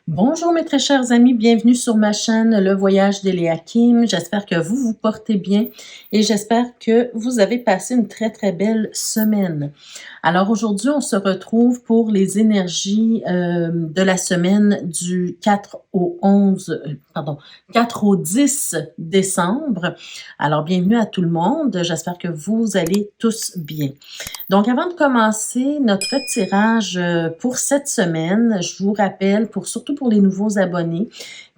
Bonjour mes très chers amis, bienvenue sur ma chaîne Le Voyage d'Eléa Kim. J'espère que vous vous portez bien et j'espère que vous avez passé une très belle semaine. Alors aujourd'hui, on se retrouve pour les énergies de la semaine du 4 au 10 décembre. Alors bienvenue à tout le monde, j'espère que vous allez tous bien. Donc, avant de commencer notre tirage pour cette semaine, je vous rappelle, surtout pour les nouveaux abonnés,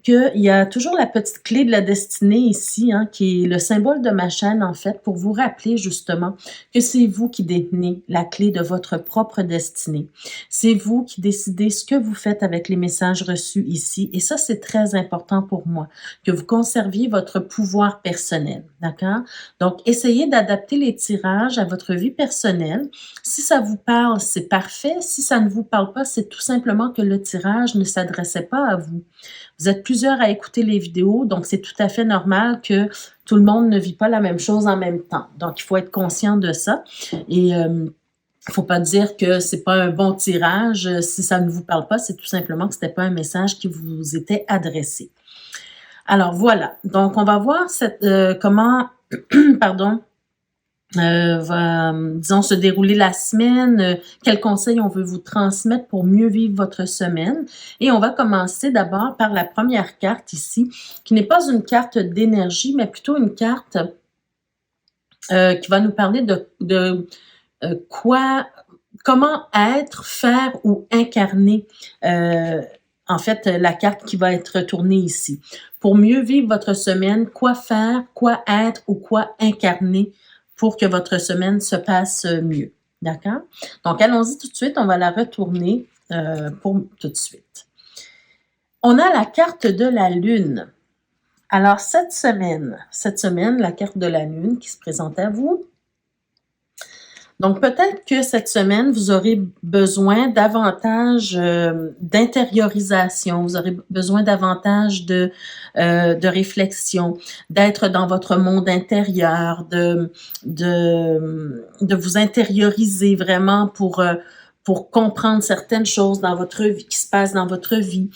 qu'il y a toujours la petite clé de la destinée ici, qui est le symbole de ma chaîne, en fait, pour vous rappeler justement que c'est vous qui détenez la clé de votre propre destinée. C'est vous qui décidez ce que vous faites avec les messages reçus ici. Et ça, c'est très important pour moi, que vous conserviez votre pouvoir personnel, d'accord? Donc, essayez d'adapter les tirages à votre vie personnelle. Si ça vous parle, c'est parfait. Si ça ne vous parle pas, c'est tout simplement que le tirage ne s'adressait pas à vous. Vous êtes plusieurs à écouter les vidéos, donc c'est tout à fait normal que tout le monde ne vit pas la même chose en même temps. Donc, il faut être conscient de ça. Et il ne faut pas dire que c'est pas un bon tirage. Si ça ne vous parle pas, c'est tout simplement que c'était pas un message qui vous était adressé. Alors, voilà. Donc, on va voir comment, pardon, va, disons, se dérouler la semaine, quels conseils on veut vous transmettre pour mieux vivre votre semaine. Et on va commencer d'abord par la première carte ici, qui n'est pas une carte d'énergie, mais plutôt une carte qui va nous parler de comment être, faire ou incarner, en fait, la carte qui va être retournée ici. Pour mieux vivre votre semaine, quoi faire, quoi être ou quoi incarner pour que votre semaine se passe mieux. D'accord? Donc, allons-y tout de suite. On va la retourner pour tout de suite. On a la carte de la Lune. Alors, cette semaine, la carte de la Lune qui se présente à vous. Donc, peut-être que cette semaine, vous aurez besoin davantage d'intériorisation, vous aurez besoin davantage de réflexion, d'être dans votre monde intérieur, de vous intérioriser vraiment pour comprendre certaines choses dans votre vie, qui se passent dans votre vie.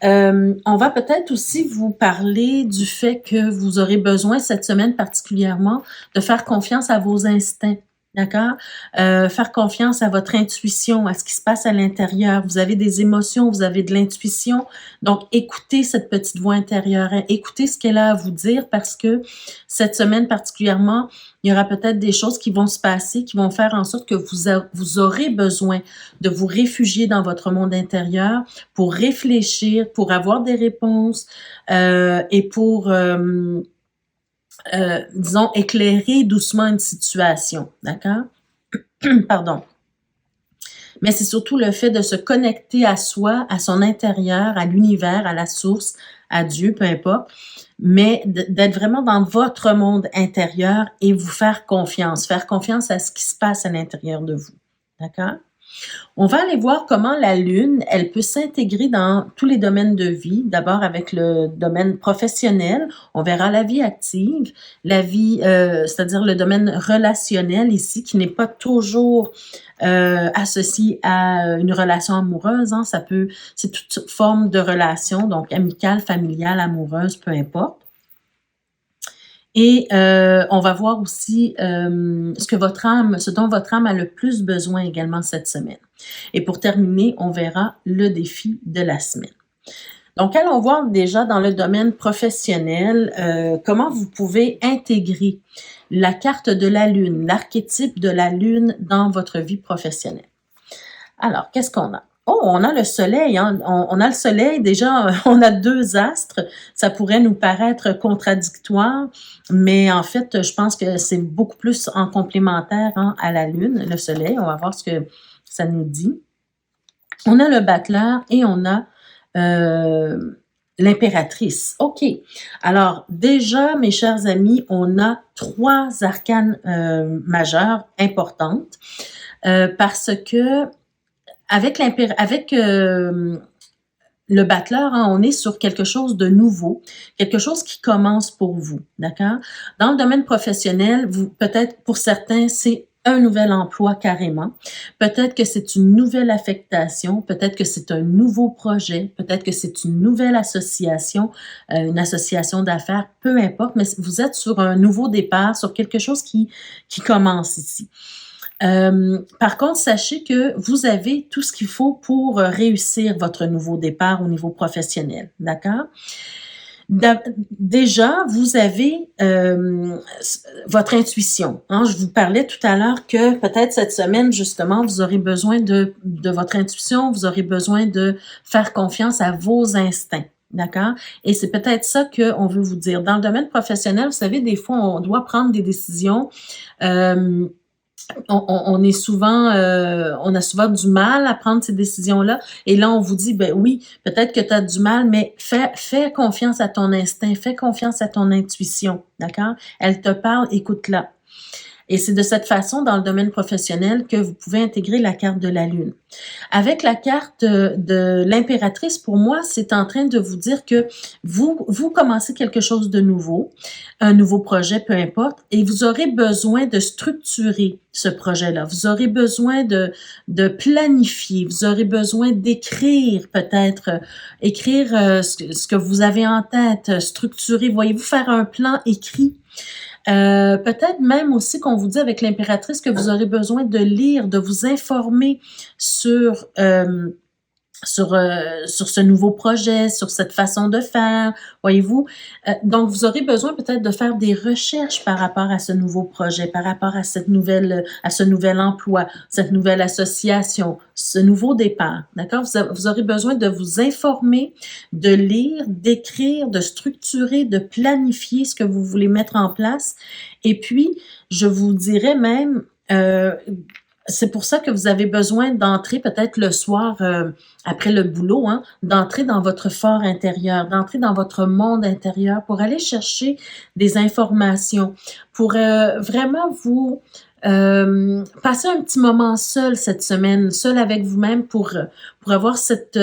On va peut-être aussi vous parler du fait que vous aurez besoin cette semaine particulièrement de faire confiance à vos instincts. D'accord? Faire confiance à votre intuition, à ce qui se passe à l'intérieur. Vous avez des émotions, vous avez de l'intuition. Donc, écoutez cette petite voix intérieure. Écoutez ce qu'elle a à vous dire parce que cette semaine particulièrement, il y aura peut-être des choses qui vont se passer, qui vont faire en sorte que vous aurez besoin de vous réfugier dans votre monde intérieur pour réfléchir, pour avoir des réponses et pour... disons, éclairer doucement une situation, d'accord? Pardon. Mais c'est surtout le fait de se connecter à soi, à son intérieur, à l'univers, à la source, à Dieu, peu importe, mais d'être vraiment dans votre monde intérieur et vous faire confiance à ce qui se passe à l'intérieur de vous, d'accord? On va aller voir comment la Lune, elle peut s'intégrer dans tous les domaines de vie. D'abord avec le domaine professionnel, on verra la vie active, la vie, c'est-à-dire le domaine relationnel ici, qui n'est pas toujours associé à une relation amoureuse. C'est toute forme de relation, donc amicale, familiale, amoureuse, peu importe. Et on va voir aussi ce dont votre âme a le plus besoin également cette semaine. Et pour terminer, on verra le défi de la semaine. Donc, allons voir déjà dans le domaine professionnel comment vous pouvez intégrer la carte de la Lune, l'archétype de la Lune dans votre vie professionnelle. Alors, qu'est-ce qu'on a? Oh, on a le soleil, on a le soleil, déjà, on a 2 astres. Ça pourrait nous paraître contradictoire, mais en fait, je pense que c'est beaucoup plus en complémentaire à la Lune, le soleil. On va voir ce que ça nous dit. On a le battleur et on a l'impératrice. OK. Alors, déjà, mes chers amis, on a 3 arcanes majeures importantes parce que avec le battleur, on est sur quelque chose de nouveau, quelque chose qui commence pour vous, d'accord? Dans le domaine professionnel, peut-être pour certains, c'est un nouvel emploi carrément. Peut-être que c'est une nouvelle affectation, peut-être que c'est un nouveau projet, peut-être que c'est une nouvelle association, une association d'affaires, peu importe, mais vous êtes sur un nouveau départ, sur quelque chose qui commence ici. Par contre, sachez que vous avez tout ce qu'il faut pour réussir votre nouveau départ au niveau professionnel, d'accord? Déjà, vous avez votre intuition. Hein? Je vous parlais tout à l'heure que peut-être cette semaine, justement, vous aurez besoin de votre intuition, vous aurez besoin de faire confiance à vos instincts. D'accord? Et c'est peut-être ça qu'on veut vous dire. Dans le domaine professionnel, vous savez, des fois, on doit prendre des décisions. On est souvent, on a souvent du mal à prendre ces décisions-là. Et là, on vous dit, ben oui, peut-être que tu as du mal, mais fais confiance à ton instinct, fais confiance à ton intuition, d'accord? Elle te parle, écoute-la. Et c'est de cette façon, dans le domaine professionnel, que vous pouvez intégrer la carte de la Lune. Avec la carte de l'impératrice, pour moi, c'est en train de vous dire que vous commencez quelque chose de nouveau, un nouveau projet, peu importe, et vous aurez besoin de structurer ce projet-là. Vous aurez besoin de planifier, vous aurez besoin d'écrire peut-être, écrire ce que vous avez en tête, structurer, voyez-vous, faire un plan écrit. Peut-être même aussi qu'on vous dit avec l'impératrice que vous aurez besoin de lire, de vous informer sur sur ce nouveau projet, sur cette façon de faire, voyez-vous. Donc, vous aurez besoin peut-être de faire des recherches par rapport à ce nouveau projet, par rapport à ce nouvel emploi, cette nouvelle association, ce nouveau départ, d'accord? Vous aurez besoin de vous informer, de lire, d'écrire, de structurer, de planifier ce que vous voulez mettre en place. Et puis, je vous dirais même, c'est pour ça que vous avez besoin d'entrer peut-être le soir après le boulot, hein, d'entrer dans votre fort intérieur, d'entrer dans votre monde intérieur pour aller chercher des informations, pour vraiment vous passer un petit moment seul cette semaine, seul avec vous-même pour avoir cette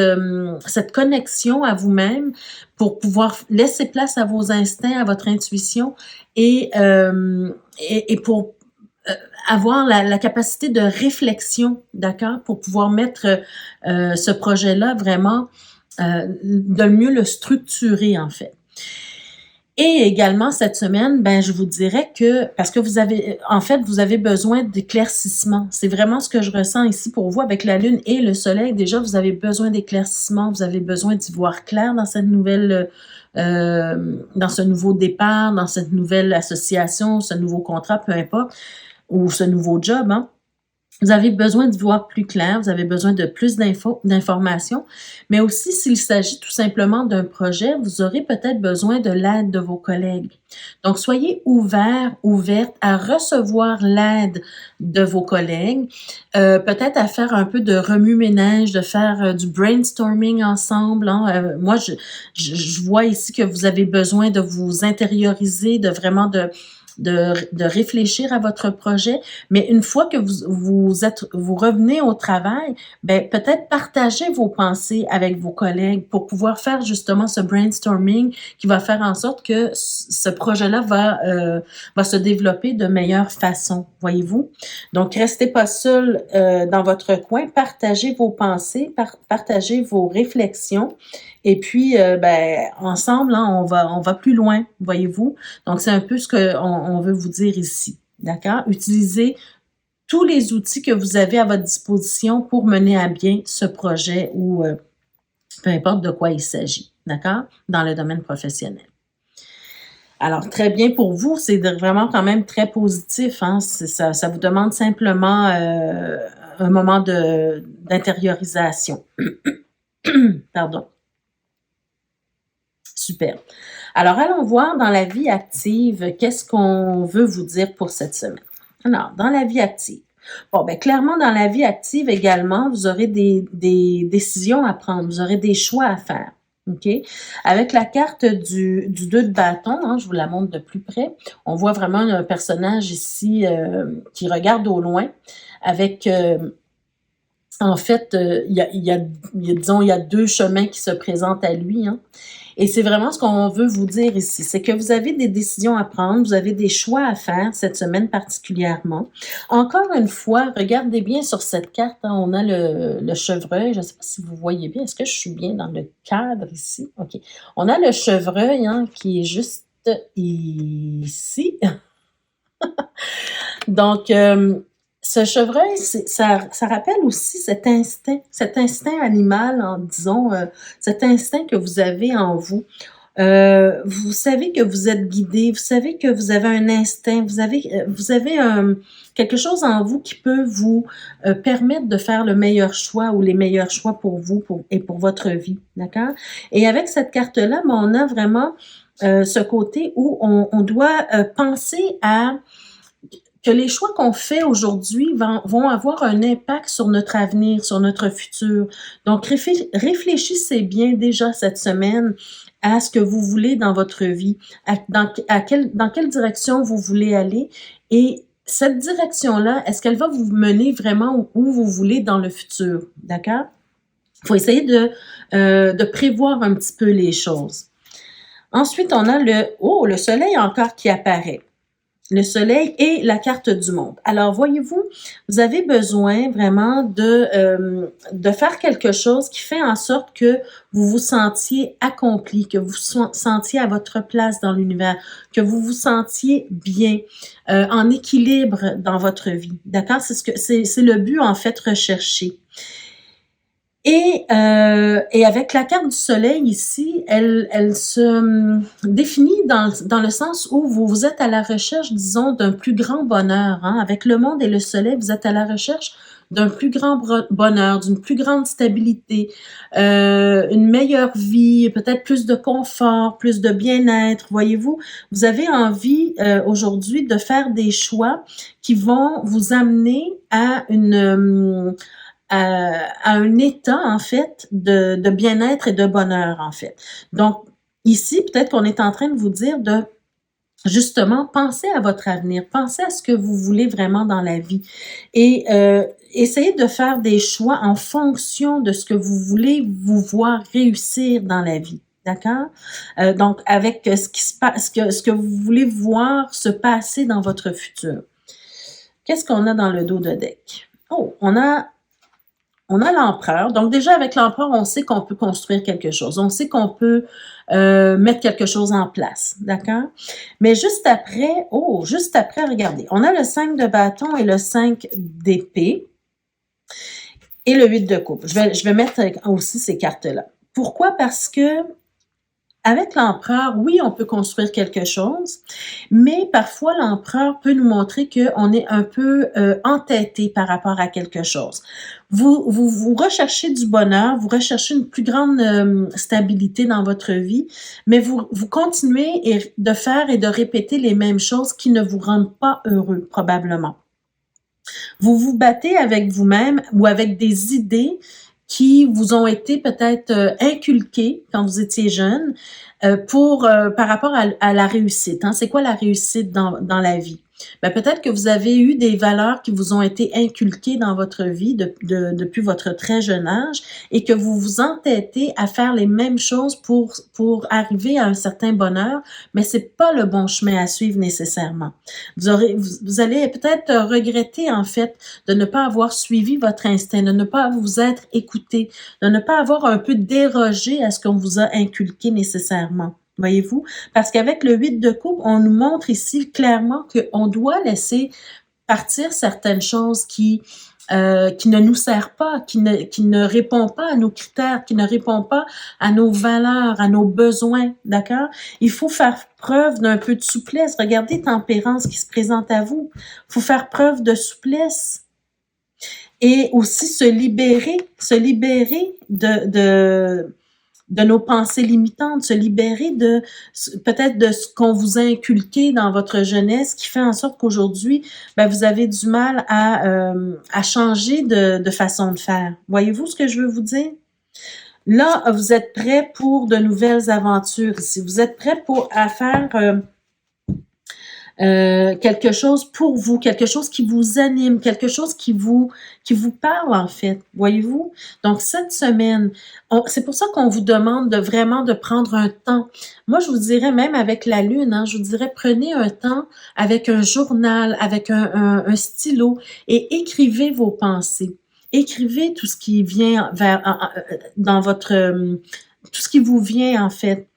connexion à vous-même, pour pouvoir laisser place à vos instincts, à votre intuition et pour avoir la capacité de réflexion, d'accord, pour pouvoir mettre ce projet-là vraiment, de mieux le structurer, en fait. Et également, cette semaine, ben, je vous dirais que, parce que vous avez besoin d'éclaircissement. C'est vraiment ce que je ressens ici pour vous avec la Lune et le Soleil. Déjà, vous avez besoin d'éclaircissement, vous avez besoin d'y voir clair dans cette nouvelle, dans ce nouveau départ, dans cette nouvelle association, ce nouveau contrat, peu importe, ou ce nouveau job, hein. Vous avez besoin d'y voir plus clair, vous avez besoin de plus d'informations, mais aussi s'il s'agit tout simplement d'un projet, vous aurez peut-être besoin de l'aide de vos collègues. Donc, soyez ouverts, ouvertes à recevoir l'aide de vos collègues, peut-être à faire un peu de remue-ménage, de faire du brainstorming ensemble, hein. Moi, je vois ici que vous avez besoin de vous intérioriser, de vraiment de réfléchir à votre projet, mais une fois que vous revenez au travail, ben peut-être partager vos pensées avec vos collègues pour pouvoir faire justement ce brainstorming qui va faire en sorte que ce projet-là va se développer de meilleure façon, voyez-vous. Donc, restez pas seul dans votre coin, partagez vos pensées, partagez vos réflexions. Et puis, ben, ensemble, hein, on va plus loin, voyez-vous. Donc, c'est un peu ce qu'on veut vous dire ici, d'accord? Utilisez tous les outils que vous avez à votre disposition pour mener à bien ce projet ou peu importe de quoi il s'agit, d'accord? Dans le domaine professionnel. Alors, très bien pour vous, c'est vraiment quand même très positif, hein? Ça vous demande simplement un moment d'intériorisation. Pardon. Super. Alors, allons voir dans la vie active, qu'est-ce qu'on veut vous dire pour cette semaine. Alors, dans la vie active. Bon, ben clairement, dans la vie active également, vous aurez des décisions à prendre, vous aurez des choix à faire. OK? Avec la carte du 2 de bâton, hein, je vous la montre de plus près, on voit vraiment un personnage ici qui regarde au loin avec En fait, disons, il y a 2 chemins qui se présentent à lui, hein. Et c'est vraiment ce qu'on veut vous dire ici, c'est que vous avez des décisions à prendre, vous avez des choix à faire cette semaine particulièrement. Encore une fois, regardez bien sur cette carte, hein, on a le chevreuil, je ne sais pas si vous voyez bien, est-ce que je suis bien dans le cadre ici? OK. On a le chevreuil, hein, qui est juste ici. Donc, ce chevreuil, ça rappelle aussi cet instinct animal, disons, cet instinct que vous avez en vous. Vous savez que vous êtes guidé, vous savez que vous avez un instinct, vous avez quelque chose en vous qui peut vous permettre de faire le meilleur choix ou les meilleurs choix pour vous et pour votre vie, d'accord? Et avec cette carte-là, ben, on a vraiment ce côté où on doit penser à que les choix qu'on fait aujourd'hui vont avoir un impact sur notre avenir, sur notre futur. Donc, réfléchissez bien déjà cette semaine à ce que vous voulez dans votre vie, dans quelle direction vous voulez aller et cette direction-là, est-ce qu'elle va vous mener vraiment où vous voulez dans le futur, d'accord? Il faut essayer de prévoir un petit peu les choses. Ensuite, on a le soleil encore qui apparaît. Le soleil et la carte du monde. Alors, voyez-vous, vous avez besoin vraiment de faire quelque chose qui fait en sorte que vous vous sentiez accompli, que vous vous sentiez à votre place dans l'univers, que vous vous sentiez bien, en équilibre dans votre vie. D'accord? C'est le but, en fait, recherché. Et avec la carte du soleil ici, elle se définit dans le sens où vous êtes à la recherche, disons, d'un plus grand bonheur. Hein. Avec le monde et le soleil, vous êtes à la recherche d'un plus grand bonheur, d'une plus grande stabilité, une meilleure vie, peut-être plus de confort, plus de bien-être. Voyez-vous, vous avez envie aujourd'hui de faire des choix qui vont vous amener à à un état, en fait, de bien-être et de bonheur, en fait. Donc, ici, peut-être qu'on est en train de vous dire de, justement, penser à votre avenir, pensez à ce que vous voulez vraiment dans la vie et essayez de faire des choix en fonction de ce que vous voulez vous voir réussir dans la vie. D'accord? Donc, avec ce qui se passe, ce que vous voulez voir se passer dans votre futur. Qu'est-ce qu'on a dans le dos de deck? Oh, on a l'empereur. Donc déjà, avec l'empereur, on sait qu'on peut construire quelque chose. On sait qu'on peut mettre quelque chose en place. D'accord? Mais juste après, regardez, on a le 5 de bâton et le 5 d'épée et le 8 de coupe. Je vais mettre aussi ces cartes-là. Pourquoi? Parce que avec l'empereur, oui, on peut construire quelque chose, mais parfois l'empereur peut nous montrer qu'on est un peu entêté par rapport à quelque chose. Vous recherchez du bonheur, vous recherchez une plus grande stabilité dans votre vie, mais vous continuez de faire et de répéter les mêmes choses qui ne vous rendent pas heureux, probablement. Vous vous battez avec vous-même ou avec des idées qui vous ont été peut-être inculquées quand vous étiez jeune par rapport à la réussite. Hein. C'est quoi la réussite dans la vie? Ben, peut-être que vous avez eu des valeurs qui vous ont été inculquées dans votre vie depuis votre très jeune âge et que vous vous entêtez à faire les mêmes choses pour arriver à un certain bonheur, mais c'est pas le bon chemin à suivre nécessairement. Vous allez peut-être regretter en fait de ne pas avoir suivi votre instinct, de ne pas vous être écouté, de ne pas avoir un peu dérogé à ce qu'on vous a inculqué nécessairement. Voyez-vous? Parce qu'avec le 8 de coupe, on nous montre ici clairement qu'on doit laisser partir certaines choses qui ne nous servent pas, qui ne répondent pas à nos critères, qui ne répondent pas à nos valeurs, à nos besoins, d'accord? Il faut faire preuve d'un peu de souplesse. Regardez Tempérance qui se présente à vous. Il faut faire preuve de souplesse. Et aussi se libérer de nos pensées limitantes, se libérer peut-être de ce qu'on vous a inculqué dans votre jeunesse qui fait en sorte qu'aujourd'hui, ben, vous avez du mal à changer de façon de faire. Voyez-vous ce que je veux vous dire? Là, vous êtes prêts pour de nouvelles aventures ici. Vous êtes prêts à faire quelque chose pour vous, quelque chose qui vous anime, quelque chose qui vous parle en fait, voyez-vous? Donc cette semaine, c'est pour ça qu'on vous demande de vraiment de prendre un temps. Moi, je vous dirais même avec la lune, hein, je vous dirais prenez un temps avec un journal, avec un stylo et écrivez vos pensées. Écrivez tout ce qui vient dans votre tout ce qui vous vient en fait.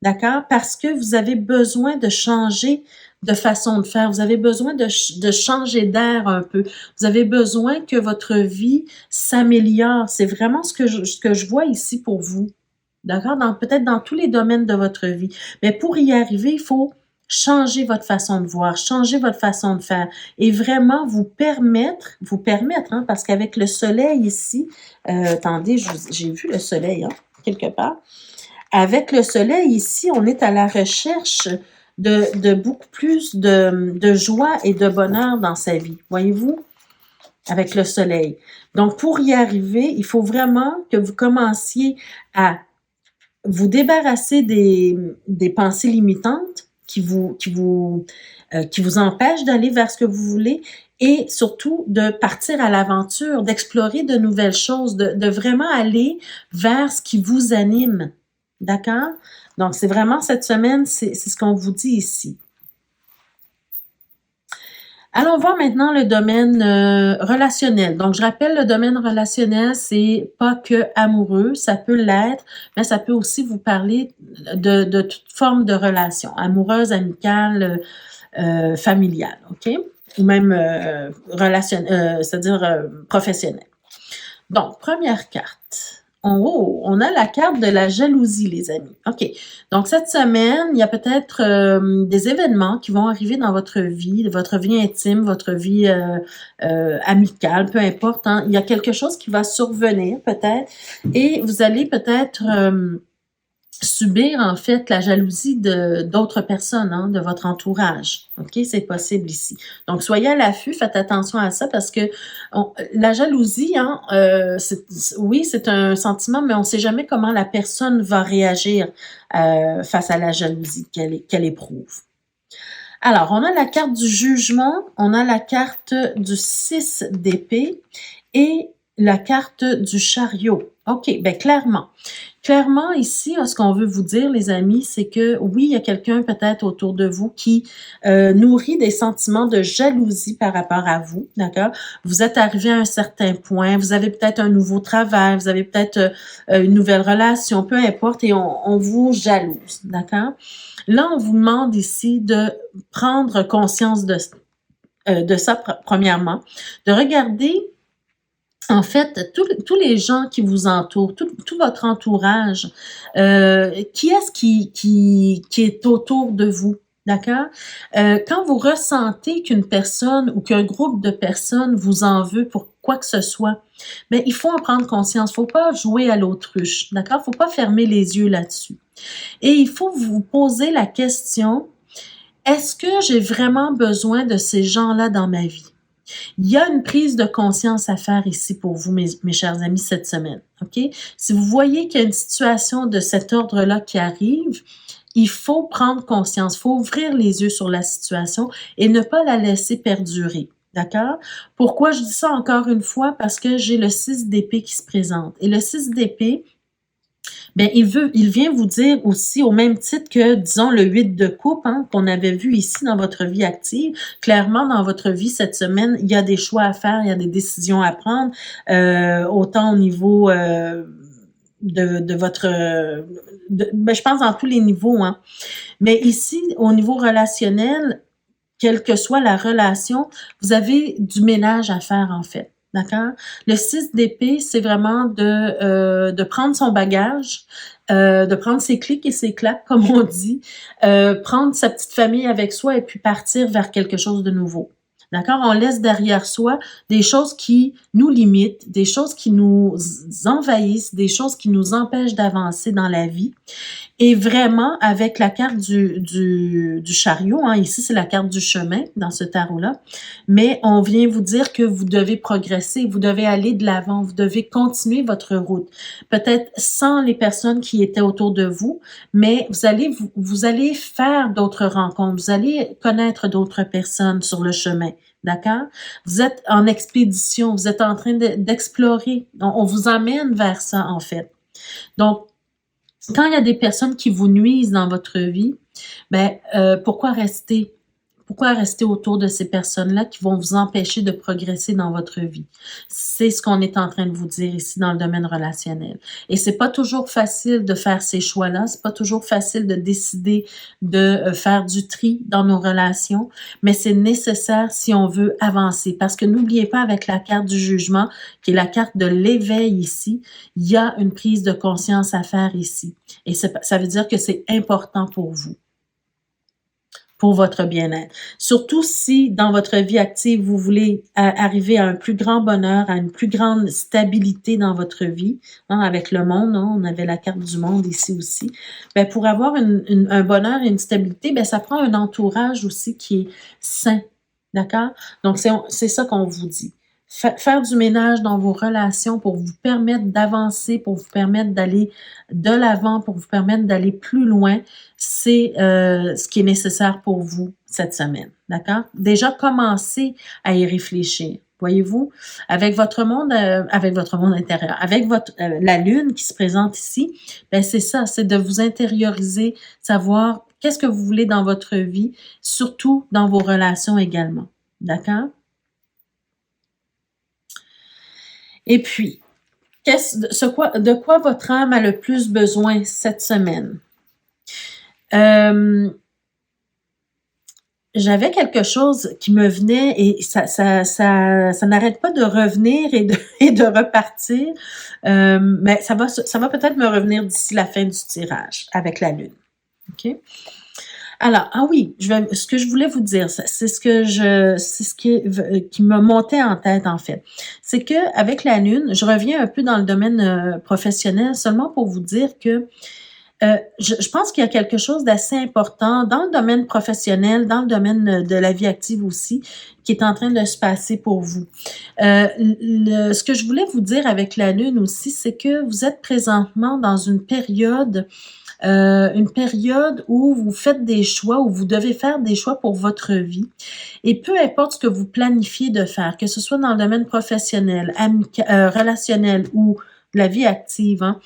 D'accord? Parce que vous avez besoin de changer de façon de faire. Vous avez besoin de changer d'air un peu. Vous avez besoin que votre vie s'améliore. C'est vraiment ce que je vois ici pour vous. D'accord? Peut-être dans tous les domaines de votre vie. Mais pour y arriver, il faut changer votre façon de voir, changer votre façon de faire et vraiment vous permettre, hein, parce qu'avec le soleil ici, attendez, j'ai vu le soleil, hein, quelque part. Avec le soleil ici, on est à la recherche de beaucoup plus de joie et de bonheur dans sa vie, voyez-vous, avec le soleil. Donc, pour y arriver, il faut vraiment que vous commenciez à vous débarrasser des pensées limitantes qui vous empêchent d'aller vers ce que vous voulez et surtout de partir à l'aventure, d'explorer de nouvelles choses, de vraiment aller vers ce qui vous anime. D'accord? Donc, c'est vraiment cette semaine, c'est ce qu'on vous dit ici. Allons voir maintenant le domaine relationnel. Donc, je rappelle, le domaine relationnel, c'est pas que amoureux, ça peut l'être, mais ça peut aussi vous parler de toute forme de relation, amoureuse, amicale, familiale, OK? Ou même c'est-à-dire professionnelle. Donc, première carte. On a la carte de la jalousie, les amis. OK. Donc, cette semaine, il y a peut-être des événements qui vont arriver dans votre vie intime, votre vie amicale, peu importe. Hein. Il y a quelque chose qui va survenir, peut-être, et vous allez peut-être subir, en fait, la jalousie d'autres personnes, hein, de votre entourage. OK? C'est possible ici. Donc, soyez à l'affût, faites attention à ça parce que la jalousie, hein, oui, c'est un sentiment, mais on ne sait jamais comment la personne va réagir face à la jalousie qu'elle éprouve. Alors, on a la carte du jugement, on a la carte du 6 d'épée et la carte du chariot. OK, bien clairement. Clairement, ici, ce qu'on veut vous dire, les amis, c'est que oui, il y a quelqu'un peut-être autour de vous qui nourrit des sentiments de jalousie par rapport à vous, d'accord? Vous êtes arrivé à un certain point, vous avez peut-être un nouveau travail, vous avez peut-être une nouvelle relation, peu importe, et on vous jalouse, d'accord? Là, on vous demande ici de prendre conscience de ça, premièrement, de regarder en fait, tous les gens qui vous entourent, tout votre entourage, qui est-ce qui est autour de vous, d'accord? Quand vous ressentez qu'une personne ou qu'un groupe de personnes vous en veut pour quoi que ce soit, bien, il faut en prendre conscience. Il ne faut pas jouer à l'autruche, d'accord? Il ne faut pas fermer les yeux là-dessus. Et il faut vous poser la question, est-ce que j'ai vraiment besoin de ces gens-là dans ma vie? Il y a une prise de conscience à faire ici pour vous, mes chers amis, cette semaine. OK? Si vous voyez qu'il y a une situation de cet ordre-là qui arrive, il faut prendre conscience, il faut ouvrir les yeux sur la situation et ne pas la laisser perdurer. D'accord? Pourquoi je dis ça encore une fois? Parce que j'ai le 6 d'épée qui se présente. Et le 6 d'épée, bien, il vient vous dire aussi, au même titre que, disons, le 8 de coupe, hein, qu'on avait vu ici dans votre vie active. Clairement, dans votre vie cette semaine, il y a des choix à faire, il y a des décisions à prendre, autant au niveau de votre... ben, je pense dans tous les niveaux, hein. Mais ici, au niveau relationnel, quelle que soit la relation, vous avez du ménage à faire, en fait. D'accord? Le 6 d'épée, c'est vraiment de prendre son bagage, de prendre ses clics et ses claques, comme on dit, prendre sa petite famille avec soi et puis partir vers quelque chose de nouveau. D'accord? On laisse derrière soi des choses qui nous limitent, des choses qui nous envahissent, des choses qui nous empêchent d'avancer dans la vie. Et vraiment, avec la carte du chariot, hein, ici c'est la carte du chemin dans ce tarot-là, mais on vient vous dire que vous devez progresser, vous devez aller de l'avant, vous devez continuer votre route. Peut-être sans les personnes qui étaient autour de vous, mais vous allez faire d'autres rencontres, vous allez connaître d'autres personnes sur le chemin. D'accord? Vous êtes en expédition, vous êtes en train d'explorer. On vous amène vers ça, en fait. Donc, quand il y a des personnes qui vous nuisent dans votre vie, ben, pourquoi rester? Pourquoi rester autour de ces personnes-là qui vont vous empêcher de progresser dans votre vie? C'est ce qu'on est en train de vous dire ici dans le domaine relationnel. Et c'est pas toujours facile de faire ces choix-là, c'est pas toujours facile de décider de faire du tri dans nos relations, mais c'est nécessaire si on veut avancer. Parce que n'oubliez pas, avec la carte du jugement, qui est la carte de l'éveil ici, il y a une prise de conscience à faire ici. Et ça veut dire que c'est important pour vous, pour votre bien-être. Surtout si dans votre vie active, vous voulez arriver à un plus grand bonheur, à une plus grande stabilité dans votre vie, hein, avec le monde, hein, on avait la carte du monde ici aussi. Ben, pour avoir un bonheur et une stabilité, ben, ça prend un entourage aussi qui est sain, d'accord? Donc, c'est ça qu'on vous dit. Faire du ménage dans vos relations pour vous permettre d'avancer, pour vous permettre d'aller de l'avant, pour vous permettre d'aller plus loin, c'est ce qui est nécessaire pour vous cette semaine, d'accord? Déjà, commencez à y réfléchir. Voyez-vous, avec votre monde intérieur, avec la lune qui se présente ici, ben c'est ça, c'est de vous intérioriser, savoir qu'est-ce que vous voulez dans votre vie, surtout dans vos relations également, d'accord? Et puis, de quoi votre âme a le plus besoin cette semaine? J'avais quelque chose qui me venait et ça n'arrête pas de revenir et de repartir. Mais ça va peut-être me revenir d'ici la fin du tirage avec la lune. OK? Alors, ah oui, ce que je voulais vous dire, c'est ce qui me montait en tête, en fait. C'est que avec la lune, je reviens un peu dans le domaine professionnel seulement pour vous dire que je pense qu'il y a quelque chose d'assez important dans le domaine professionnel, dans le domaine de la vie active aussi, qui est en train de se passer pour vous. Ce que je voulais vous dire avec la lune aussi, c'est que vous êtes présentement dans une période où vous faites des choix, où vous devez faire des choix pour votre vie. Et peu importe ce que vous planifiez de faire, que ce soit dans le domaine professionnel, relationnel ou la vie active, hein,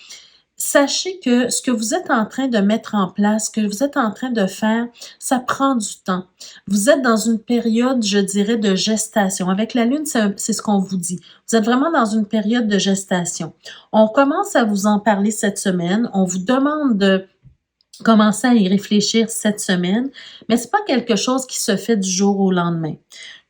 sachez que ce que vous êtes en train de mettre en place, ce que vous êtes en train de faire, ça prend du temps. Vous êtes dans une période, je dirais, de gestation. Avec la lune, c'est ce qu'on vous dit. Vous êtes vraiment dans une période de gestation. On commence à vous en parler cette semaine. On vous demande de commencer à y réfléchir cette semaine, mais c'est pas quelque chose qui se fait du jour au lendemain.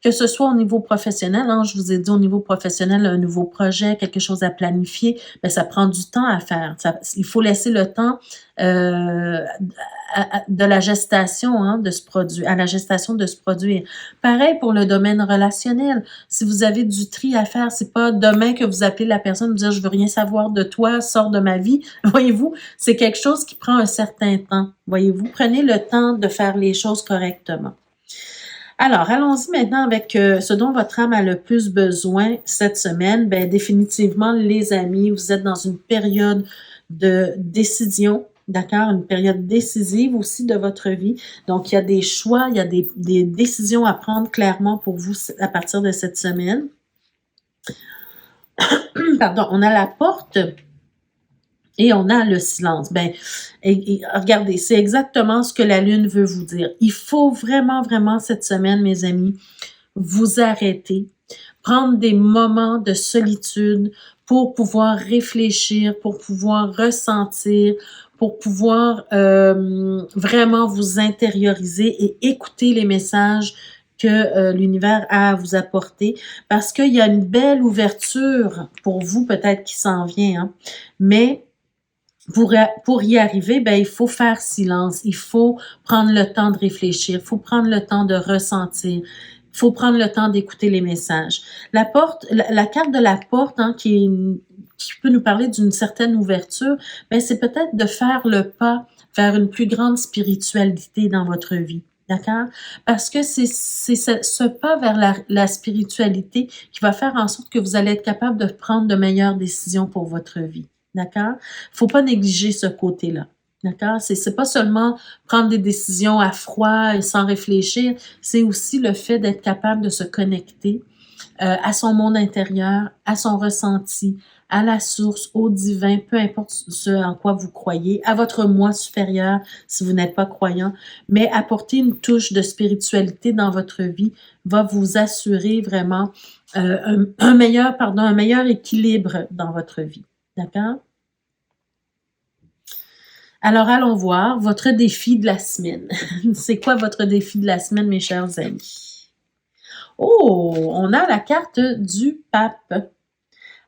Que ce soit au niveau professionnel, hein, je vous ai dit au niveau professionnel, un nouveau projet, quelque chose à planifier, mais ça prend du temps à faire. Il faut laisser le temps de la gestation de ce produit, à la gestation de se produire. Pareil pour le domaine relationnel. Si vous avez du tri à faire, c'est pas demain que vous appelez la personne et vous dire je veux rien savoir de toi, sors de ma vie. Voyez-vous, c'est quelque chose qui prend un certain temps. Voyez-vous, prenez le temps de faire les choses correctement. Alors, allons-y maintenant avec ce dont votre âme a le plus besoin cette semaine. Ben, définitivement, les amis, vous êtes dans une période de décision, d'accord? Une période décisive aussi de votre vie. Donc, il y a des choix, il y a des décisions à prendre clairement pour vous à partir de cette semaine. Pardon, on a la porte et on a le silence. Ben, et regardez, c'est exactement ce que la lune veut vous dire. Il faut vraiment, vraiment cette semaine, mes amis, vous arrêter, prendre des moments de solitude pour pouvoir réfléchir, pour pouvoir ressentir, pour pouvoir vraiment vous intérioriser et écouter les messages que l'univers a à vous apporter, parce qu'il y a une belle ouverture pour vous peut-être qui s'en vient, hein, mais pour y arriver, ben, il faut faire silence, il faut prendre le temps de réfléchir, il faut prendre le temps de ressentir, il faut prendre le temps d'écouter les messages. La carte de la porte, hein, qui peut nous parler d'une certaine ouverture, ben c'est peut-être de faire le pas vers une plus grande spiritualité dans votre vie. D'accord? Parce que c'est ce pas vers la spiritualité qui va faire en sorte que vous allez être capable de prendre de meilleures décisions pour votre vie. D'accord? Faut pas négliger ce côté-là. D'accord? C'est pas seulement prendre des décisions à froid et sans réfléchir, c'est aussi le fait d'être capable de se connecter à son monde intérieur, à son ressenti, à la source, au divin, peu importe ce en quoi vous croyez, à votre moi supérieur si vous n'êtes pas croyant, mais apporter une touche de spiritualité dans votre vie va vous assurer vraiment un meilleur équilibre dans votre vie. D'accord? Alors, allons voir votre défi de la semaine. C'est quoi votre défi de la semaine, mes chers amis? Oh, on a la carte du pape.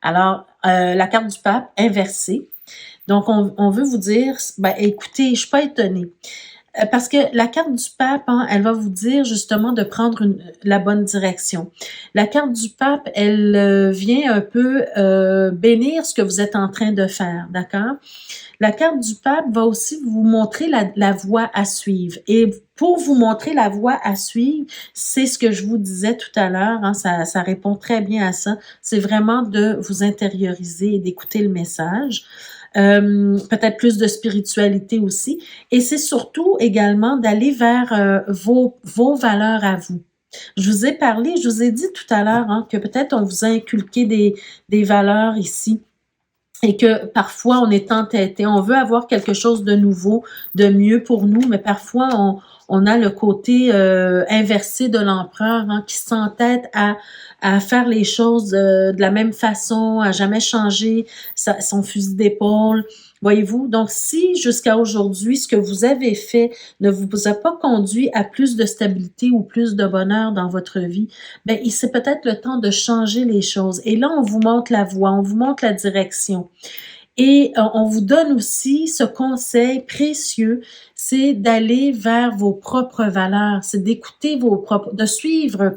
Alors, la carte du pape inversée. Donc, on veut vous dire, ben, écoutez, je suis pas étonnée. Parce que la carte du pape, hein, elle va vous dire justement de prendre la bonne direction. La carte du pape, elle vient un peu bénir ce que vous êtes en train de faire, d'accord? La carte du pape va aussi vous montrer la voie à suivre. Et pour vous montrer la voie à suivre, c'est ce que je vous disais tout à l'heure, hein, ça répond très bien à ça. C'est vraiment de vous intérioriser et d'écouter le message. Peut-être plus de spiritualité aussi. Et c'est surtout également d'aller vers vos valeurs à vous. Je vous ai parlé, je vous ai dit tout à l'heure hein, que peut-être on vous a inculqué des valeurs ici et que parfois on est entêté, on veut avoir quelque chose de nouveau, de mieux pour nous, mais parfois on a le côté inversé de l'empereur hein, qui s'entête à faire les choses de la même façon, à jamais changer son fusil d'épaule. Voyez-vous? Donc, si jusqu'à aujourd'hui, ce que vous avez fait ne vous a pas conduit à plus de stabilité ou plus de bonheur dans votre vie, ben, c'est peut-être le temps de changer les choses. Et là, on vous montre la voie, on vous montre la direction. Et on vous donne aussi ce conseil précieux, c'est d'aller vers vos propres valeurs, c'est d'écouter de suivre,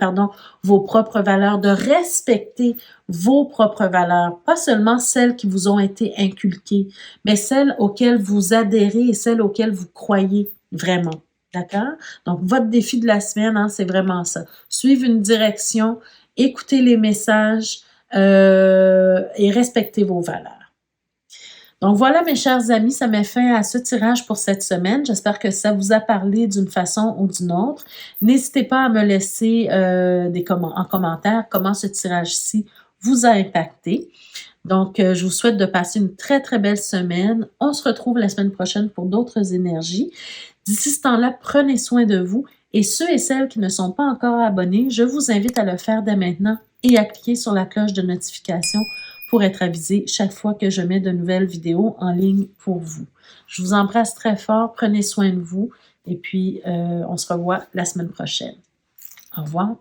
vos propres valeurs, de respecter vos propres valeurs, pas seulement celles qui vous ont été inculquées, mais celles auxquelles vous adhérez et celles auxquelles vous croyez vraiment. D'accord? Donc, votre défi de la semaine, hein, c'est vraiment ça. Suivre une direction, écouter les messages et respecter vos valeurs. Donc voilà, mes chers amis, ça met fin à ce tirage pour cette semaine. J'espère que ça vous a parlé d'une façon ou d'une autre. N'hésitez pas à me laisser en commentaire comment ce tirage-ci vous a impacté. Donc, je vous souhaite de passer une très, très belle semaine. On se retrouve la semaine prochaine pour d'autres énergies. D'ici ce temps-là, prenez soin de vous. Et ceux et celles qui ne sont pas encore abonnés, je vous invite à le faire dès maintenant et à cliquer sur la cloche de notification pour être avisé chaque fois que je mets de nouvelles vidéos en ligne pour vous. Je vous embrasse très fort, prenez soin de vous et puis on se revoit la semaine prochaine. Au revoir.